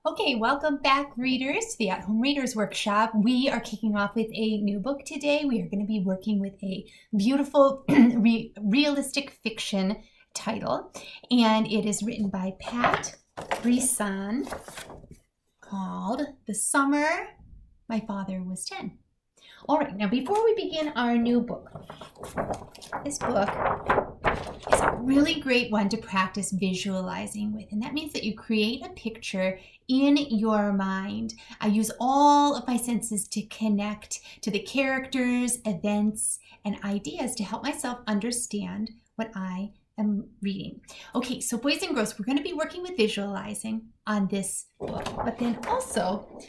Okay, welcome back, readers, to the At Home Readers Workshop. We are kicking off with a new book today. We are going to be working with a beautiful realistic fiction title, and it is written by Pat Brisson, called The Summer My Father Was 10. All right, now before we begin our new book, this book is a really great one to practice visualizing with, and that means that you create a picture in your mind. I use all of my senses to connect to the characters, events, and ideas to help myself understand what I am reading. Okay, so boys and girls, we're going to be working with visualizing on this book, but then also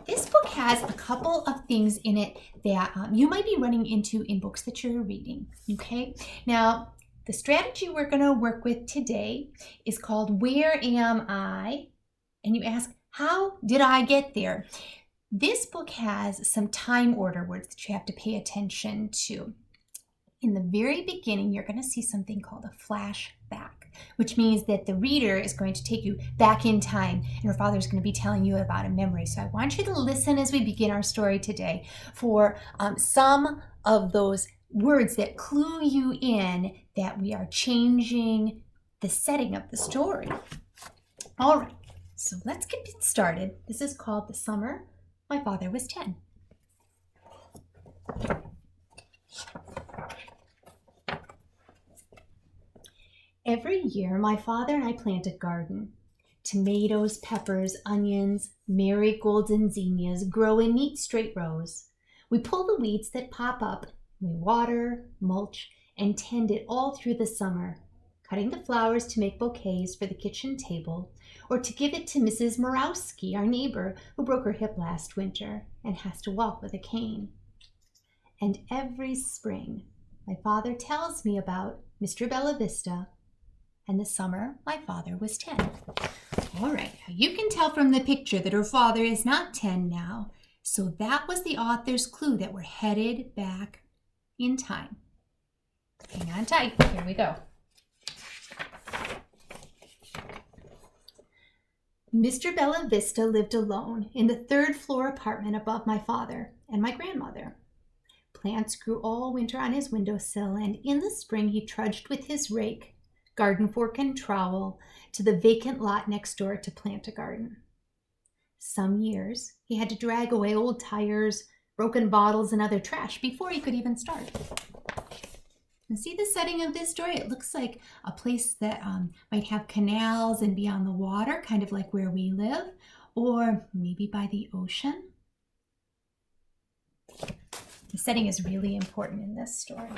this book has a couple of things in it that you might be running into in books that you're reading, okay? Now, the strategy we're going to work with today is called Where Am I? And you ask, how did I get there? This book has some time order words that you have to pay attention to. In the very beginning, you're going to see something called a flashback, which means that the reader is going to take you back in time and her father is going to be telling you about a memory. So I want you to listen as we begin our story today for some of those words that clue you in that we are changing the setting of the story. All right, so let's get started. This is called The Summer My Father Was 10. Every year, my father and I plant a garden. Tomatoes, peppers, onions, marigolds, and zinnias grow in neat straight rows. We pull the weeds that pop up. We water, mulch, and tend it all through the summer, cutting the flowers to make bouquets for the kitchen table, or to give it to Mrs. Morawski, our neighbor, who broke her hip last winter and has to walk with a cane. And every spring, my father tells me about Mr. Bellavista and the summer my father was 10. All right, you can tell from the picture that her father is not 10 now, so that was the author's clue that we're headed back in time. Hang on tight, here we go. Mr. Bellavista lived alone in the third-floor apartment above my father and my grandmother. Plants grew all winter on his windowsill, and in the spring he trudged with his rake, garden fork, and trowel to the vacant lot next door to plant a garden. Some years he had to drag away old tires, broken bottles, and other trash before he could even start. And see the setting of this story? It looks like a place that might have canals and be on the water, kind of like where we live, or maybe by the ocean. The setting is really important in this story.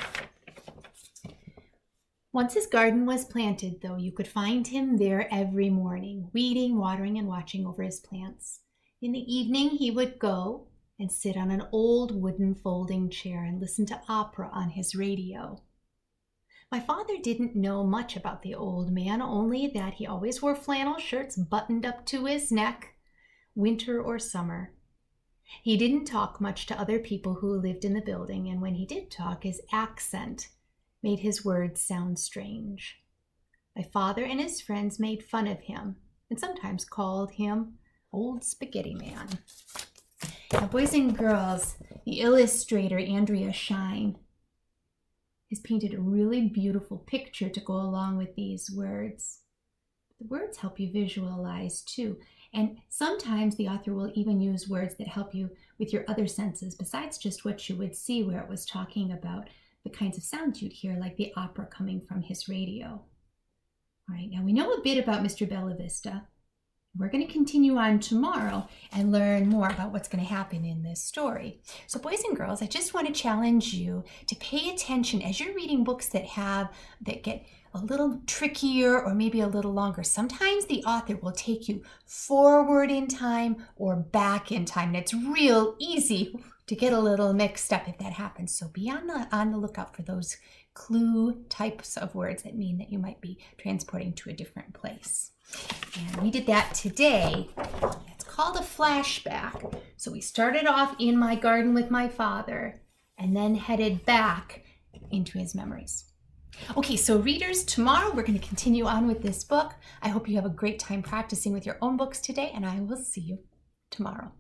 Once his garden was planted, though, you could find him there every morning, weeding, watering, and watching over his plants. In the evening, he would go and sit on an old wooden folding chair and listen to opera on his radio. My father didn't know much about the old man, only that he always wore flannel shirts buttoned up to his neck, winter or summer. He didn't talk much to other people who lived in the building, and when he did talk, his accent made his words sound strange. My father and his friends made fun of him and sometimes called him Old Spaghetti Man. Now, boys and girls, the illustrator Andrea Shine has painted a really beautiful picture to go along with these words. The words help you visualize too, and sometimes the author will even use words that help you with your other senses besides just what you would see where it was talking about the kinds of sounds you'd hear, like the opera coming from his radio. All right, now we know a bit about Mr. Bellavista. We're going to continue on tomorrow and learn more about what's going to happen in this story. So boys and girls, I just want to challenge you to pay attention as you're reading books that get a little trickier or maybe a little longer. Sometimes the author will take you forward in time or back in time, and it's real easy to get a little mixed up if that happens. So be on the lookout for those clue types of words that mean that you might be transporting to a different place. And we did that today. It's called a flashback. So we started off in my garden with my father and then headed back into his memories. Okay, so readers, tomorrow we're going to continue on with this book. I hope you have a great time practicing with your own books today, and I will see you tomorrow.